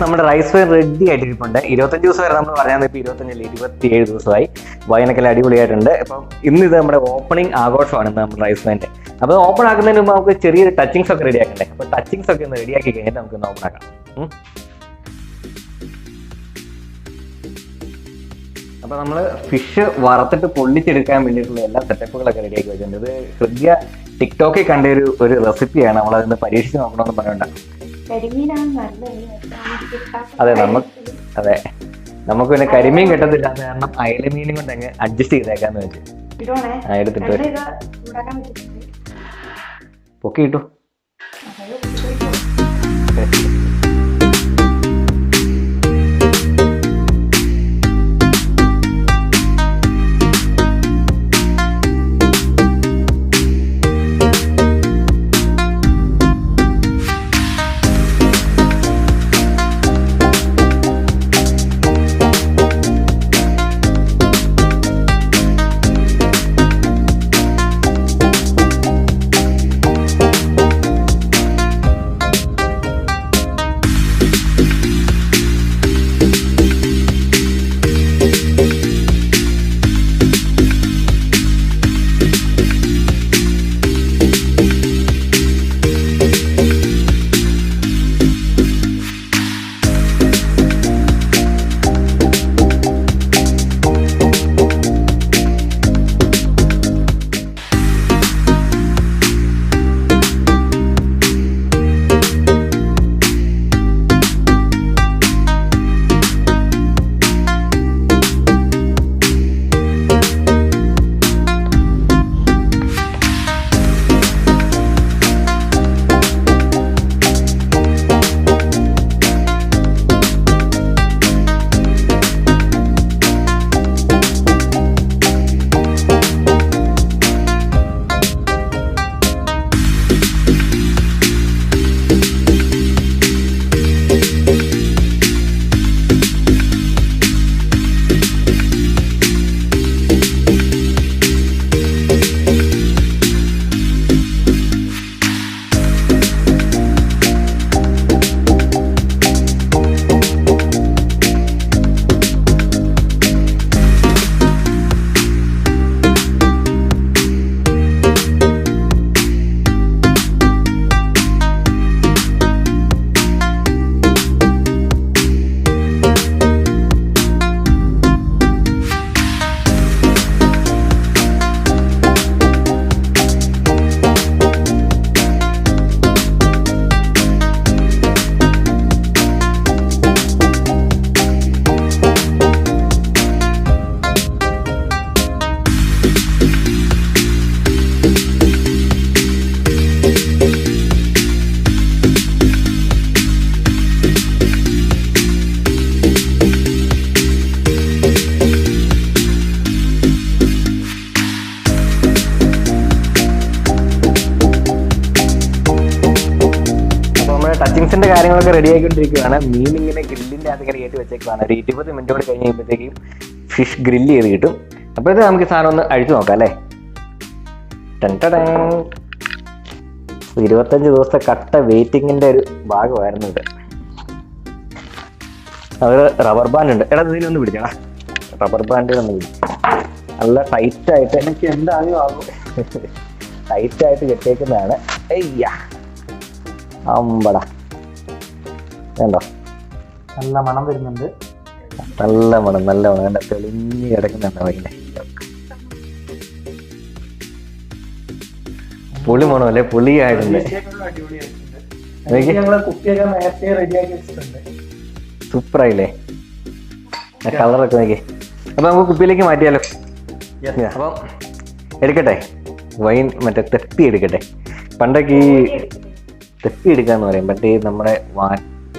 നമ്മുടെ rice wine ready ആയിട്ടിരിപ്പുണ്ട്. 25 ദിവസം വരെ നമ്മൾ പറഞ്ഞാൽ ഇപ്പോൾ 27 ദിവസമായി. വൈനൊക്കെ അടിപൊളിയായിട്ടുണ്ട്. അപ്പം ഇന്ന് ഇത് നമ്മുടെ ഓപ്പണിംഗ് ആഘോഷമാണ് ഇന്ന് നമ്മുടെ റൈസ് വൈൻ്റെ. അപ്പോൾ ഓപ്പൺ ആക്കുന്നതിന് മുമ്പ് നമുക്ക് ചെറിയൊരു ടച്ചിങ്സ് ഒക്കെ റെഡി ആക്കണ്ടേ. അപ്പോൾ ടച്ചിങ്സ് ഒക്കെ ഒന്ന് റെഡിയാക്കി കഴിഞ്ഞിട്ട് നമുക്ക് ഓപ്പൺ ആക്കാം. അപ്പോൾ നമ്മൾ ഫിഷ് വറുത്തിട്ട് പൊള്ളിച്ചെടുക്കാൻ വേണ്ടിയിട്ടുള്ള എല്ലാ സെറ്റപ്പുകളൊക്കെ റെഡിയാക്കി വെച്ചിട്ടുണ്ട്. ഇത് ഹൃദയ ടിക്ടോക്കിൽ കണ്ട ഒരു റെസിപ്പിയാണ്. നമ്മളതിന്ന് പരീക്ഷിച്ച് നോക്കണമെന്ന് പറഞ്ഞുകൊണ്ടാണ്. നമുക്ക് പിന്നെ കരിമീൻ കിട്ടത്തില്ല, അത് കാരണം അയലമീനും കൊണ്ട് അങ്ങ് അഡ്ജസ്റ്റ് ചെയ്തേക്കാന്ന് വെച്ച് എടുത്തിട്ട് പൊക്കി ഇട്ടു. ടച്ചിങ്സിന്റെ കാര്യങ്ങളൊക്കെ റെഡി ആയിക്കൊണ്ടിരിക്കുകയാണ്. മീൻ ഇങ്ങനെ ഗ്രില്ലിന്റെ അകത്ത് ഇങ്ങനെ കയറ്റി വെച്ചേക്കാണ്. ഒരു 20 മിനിറ്റ് കൂടി കഴിഞ്ഞ് കഴിയുമ്പോഴത്തേക്കും ഫിഷ് ഗ്രില്ല് ചെയ്ത് കിട്ടും. അപ്പോഴത്തെ നമുക്ക് സാധനം ഒന്ന് അഴിച്ചു നോക്കാം അല്ലേ. 25 ദിവസത്തെ കട്ട വെയിറ്റിങ്ങിന്റെ ഒരു ഭാഗമായിരുന്നു ഇത്. അത് റബ്ബർ ബാൻഡ് ഉണ്ട്. എടാ ഇതിനൊന്ന് പിടിച്ചടാ, റബ്ബർ ബാൻഡ് ഒന്ന് പിടിച്ചു. നല്ല ടൈറ്റായിട്ട് എനിക്ക് എന്തായാലും ആകും ടൈറ്റായിട്ട് കെട്ടേക്കുന്നതാണ്. അയ്യാ അമ്പട വേണ്ടോ, നല്ല മണം വരുന്നുണ്ട്. നല്ല മണം കണ്ട തെളിഞ്ഞ് കിടക്കുന്നുണ്ട്. വൈകിട്ട് പുളി മണം അല്ലേ, പുളിയായിട്ടുണ്ട്. സൂപ്പറായില്ലേ കളറൊക്കെ നോക്കി. അപ്പൊ നമുക്ക് കുപ്പിയിലേക്ക് മാറ്റിയാലോ. അപ്പം എടുക്കട്ടെ വൈൻ, മറ്റേ തെപ്പി എടുക്കട്ടെ. പണ്ടൊക്കെ ഈ തെപ്പി എടുക്കാന്ന് പറയും, മറ്റേ നമ്മുടെ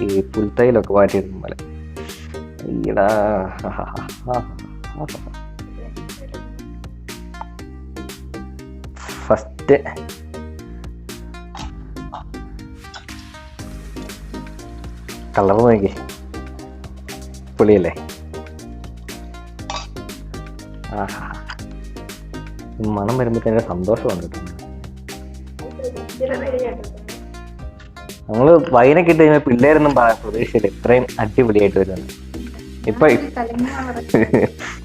ഈ പുൽത്തൈലൊക്കെ വാട്ടിയെടുക്കും പോലെ. ഈടാ ഫസ്റ്റ് കളർ നോക്കി, പൊളിയല്ലേ. ആഹാ മണം വരുമ്പോഴത്തേന് സന്തോഷമാണ് കിട്ടുന്നത്. നമ്മൾ വൈനൊക്കെ ഇട്ട് കഴിഞ്ഞാൽ പിള്ളേരൊന്നും പ്രതീക്ഷയില്ല ഇത്രയും അടിപൊളിയായിട്ട് വരുന്നത്.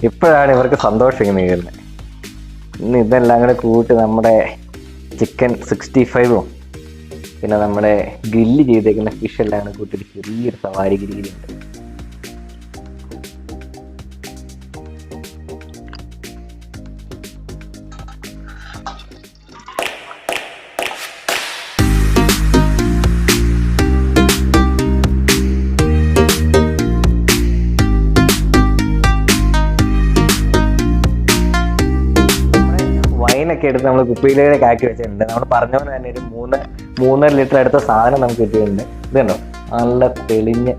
ഇപ്പോഴാണ് ഇവർക്ക് സന്തോഷം ഇങ്ങനെ കയറുന്നത്. ഇന്ന് ഇതെല്ലാം കൂടെ കൂട്ടി നമ്മുടെ ചിക്കൻ 65ഉം പിന്നെ നമ്മുടെ ഗ്രില്ല് ചെയ്തേക്കുന്ന ഫിഷ് എല്ലാം കൂടെ കൂട്ടിയിട്ട് ചെറിയൊരു സവാരി ഗിരിയുണ്ട്. വൈനൊക്കെ എടുത്ത് നമ്മൾ കുപ്പിയിലേക്ക് ആക്കി വെച്ചിട്ടുണ്ട്. നമ്മൾ പറഞ്ഞ പോലെ തന്നെ ഒരു 3.5 ലിറ്റർ അടുത്ത സാധനം നമുക്ക് കിട്ടിയിട്ടുണ്ട്. ഇത് കണ്ടോ, നല്ല തെളിഞ്ഞ്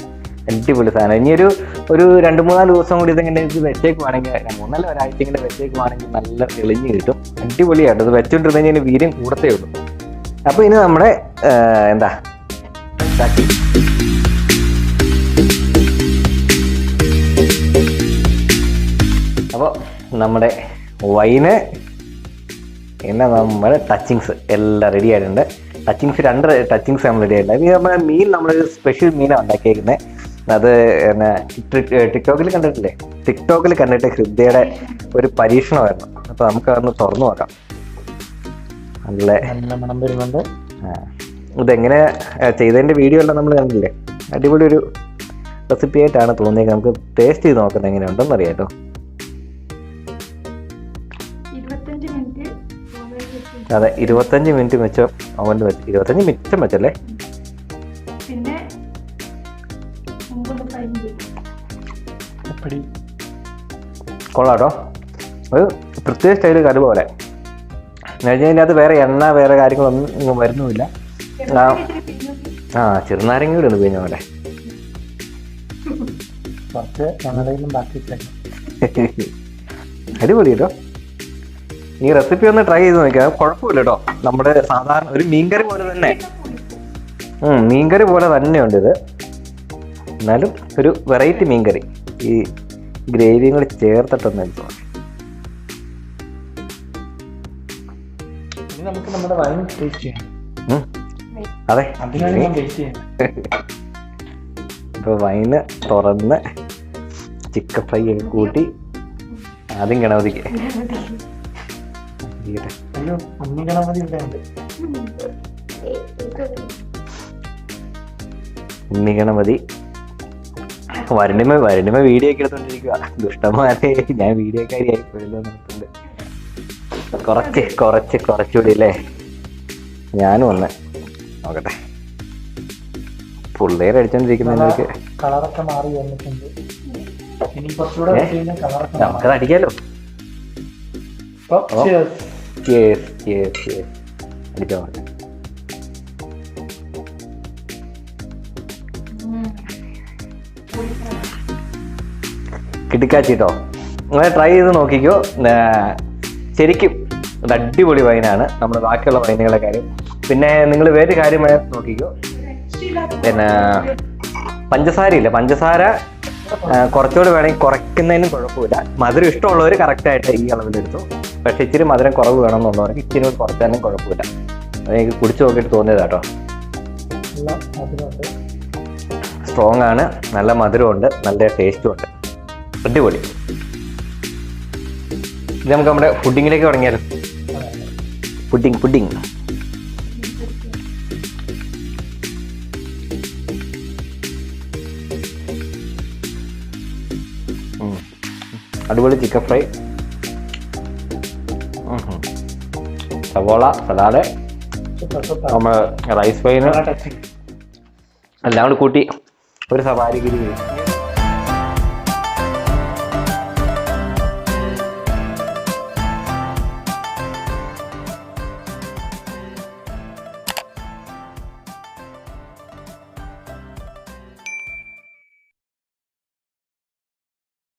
അടിപൊളി സാധനം. ഇനിയൊരു 2-3 ദിവസം കൂടി ഇതെങ്ങനെ ഇത് വെച്ചേക്കുവാണെങ്കിൽ, 3-4 ഒരാഴ്ച ഇങ്ങനെ വെച്ചേക്കുവാണെങ്കിൽ നല്ല തെളിഞ്ഞ് കിട്ടും. അടിപൊളിയായിട്ട് ഇത് വെച്ചോണ്ടിരുന്ന് കഴിഞ്ഞാൽ വീര്യം കൂടത്തേ ഉള്ളൂ. അപ്പോൾ ഇനി നമ്മുടെ എന്താ അപ്പോൾ നമ്മുടെ വൈന് പിന്നെ നമ്മുടെ ടച്ചിങ്സ് എല്ലാം റെഡി ആയിട്ടുണ്ട്. ടച്ചിങ്സ് 2 ടച്ചിങ്സ് നമ്മൾ റെഡി ആയിട്ടുണ്ട്. ഇത് നമ്മുടെ മീൻ നമ്മളൊരു സ്പെഷ്യൽ മീനാണ് ഉണ്ടാക്കിയേക്കുന്നത്. അത് പിന്നെ ടിക്ടോക്കിൽ കണ്ടിട്ട് ഹൃദയയുടെ ഒരു പരീക്ഷണമായിരുന്നു. അപ്പോൾ നമുക്ക് അതൊന്ന് തുറന്നു നോക്കാം. നല്ല മണം വരുന്നുണ്ട്. ഇതെങ്ങനെ ചെയ്തതിൻ്റെ വീഡിയോ എല്ലാം നമ്മൾ കണ്ടില്ലേ. അടിപൊളി ഒരു റെസിപ്പി ആയിട്ടാണ് തോന്നിയത്. നമുക്ക് ടേസ്റ്റ് ചെയ്ത് നോക്കുന്നത് എങ്ങനെയുണ്ടെന്ന് അറിയാം കേട്ടോ. അതെ, 25 മിനിറ്റ് വെച്ചോ അവൻ്റെ വെച്ച് 25 മിനിറ്റ് വെച്ചല്ലേ. കൊള്ളാട്ടോ. ഒരു പ്രത്യേക സ്റ്റൈല് കറി പോലെ അതിനകത്ത് വേറെ എണ്ണ വേറെ കാര്യങ്ങളൊന്നും വരുന്നുമില്ല. ചെറുനാരങ്ങ കൂടെ ഉണ്ട് പിന്നെ പോലെ. അടിപൊളി കേട്ടോ. ഈ റെസിപ്പി ഒന്ന് ട്രൈ ചെയ്ത് നോക്കിയാൽ കുഴപ്പമില്ല കേട്ടോ. നമ്മുടെ സാധാരണ ഒരു മീൻകറി പോലെ തന്നെ തന്നെയുണ്ട് ഇത്. എന്നാലും ഒരു വെറൈറ്റി മീൻകറി. ഈ ഗ്രേവിയും കൂടി ചേർത്തിട്ടൊന്ന് എടുത്തു. നമുക്ക് നമ്മുടെ വൈൻ ടേസ്റ്റ് ചെയ്യാം. അതെ, ഇപ്പൊ വൈന് തുറന്ന് ചിക്കൻ ഫ്രൈ കൂട്ടി ആദ്യം ഗണപതിക്ക് ഉണ്ണിഗണപതി വരുണിമ വീഡിയോ ഒക്കെ എടുത്തോണ്ടിരിക്കുക. ദുഷ്ടന്മാരെ, ഞാൻ വീഡിയോക്കാരി ആയിപ്പോയല്ലോ നോക്കുന്നുണ്ട്. കുറച്ചുകൂടി അല്ലേ. ഞാനും ഒന്ന് നോക്കട്ടെ. പിള്ളേർ അടിച്ചോണ്ടിരിക്കുന്നതിനൊക്കെ കളറൊക്കെ മാറി വന്നിട്ടുണ്ട്. നമുക്കത് അടിക്കാലോ. അടിച്ചോ. കിട്ടിക്കാച്ചിട്ടോ. അങ്ങനെ ട്രൈ ചെയ്ത് നോക്കിക്കോ. ശരിക്കും അത് അടിപൊളി വൈനാണ് നമ്മുടെ ബാക്കിയുള്ള വൈനുകളെ കാര്യം. പിന്നെ നിങ്ങൾ വേറെ കാര്യമായി നോക്കിക്കോ. പിന്നെ പഞ്ചസാര കുറച്ചുകൂടി വേണമെങ്കിൽ കുറയ്ക്കുന്നതിനും കുഴപ്പമില്ല. മധുരം ഇഷ്ടമുള്ളവർ കറക്റ്റായിട്ട് ഈ അളവിലെടുത്തു. പക്ഷെ ഇച്ചിരി മധുരം കുറവ് വേണമെന്നുള്ളവർക്ക് ഇച്ചിരി കൂടി കുറച്ചാലും കുഴപ്പമില്ല. അതെനിക്ക് കുടിച്ചു നോക്കിയിട്ട് തോന്നിയതാട്ടോ. സ്ട്രോങ് ആണ്, നല്ല മധുരമുണ്ട്, നല്ല ടേസ്റ്റും ഉണ്ട്. അടിപൊളി. ഇത് നമുക്ക് നമ്മുടെ പുഡിങ്ങിലേക്ക് തുടങ്ങിയാലോ. പുഡിങ് അടിപൊളി ചിക്കൻ ഫ്രൈ, സവോള, സലാഡ്, നമ്മൾ റൈസ് വൈന് എല്ലാം കൂടി കൂട്ടി ഒരു സവാരി ഗിരി.